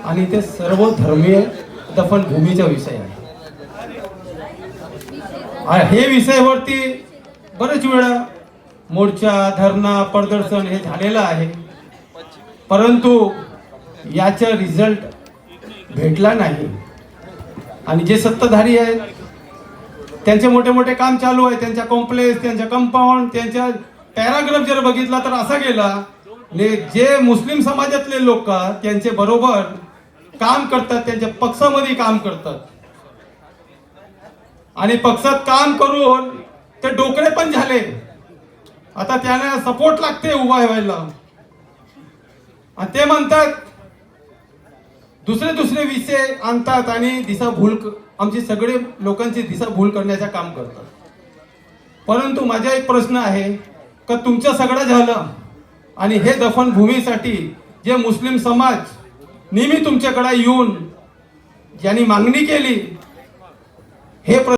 आणि ते सर्व धर्मीय दफनभूमीचा विषय आहे. हे विषयावरती बरेच वेळा मोर्चा, धरणा, प्रदर्शन हे झालेलं आहे, परंतु याचा रिझल्ट भेटला नाही. आणि जे सत्ताधारी आहेत त्यांचे मोठे मोठे काम चालू आहे, त्यांच्या कॉम्प्लेक्स, त्यांच्या कंपाऊंड, त्यांच्या पॅराग्राफ जर बघितला तर असा गेला जे मुस्लिम समाजातले लोक त्यांचे बरोबर काम करतात, त्यांच्या पक्षामध्ये काम करतात आणि पक्षात काम करून ते डोकळे पण झाले. आता त्यांना सपोर्ट लागते उभा व्हायला आणि ते म्हणतात दुसरे विषय आणतात आणि दिशाभूल, आमची सगळे लोकांची दिशाभूल करण्याचं काम करतात. परंतु माझा एक प्रश्न आहे का तुमचं सगळं झालं आणि हे दफनभूमीसाठी जे मुस्लिम समाज नेहमी तुमच्याकडे येऊन ज्यांनी मागणी केली हे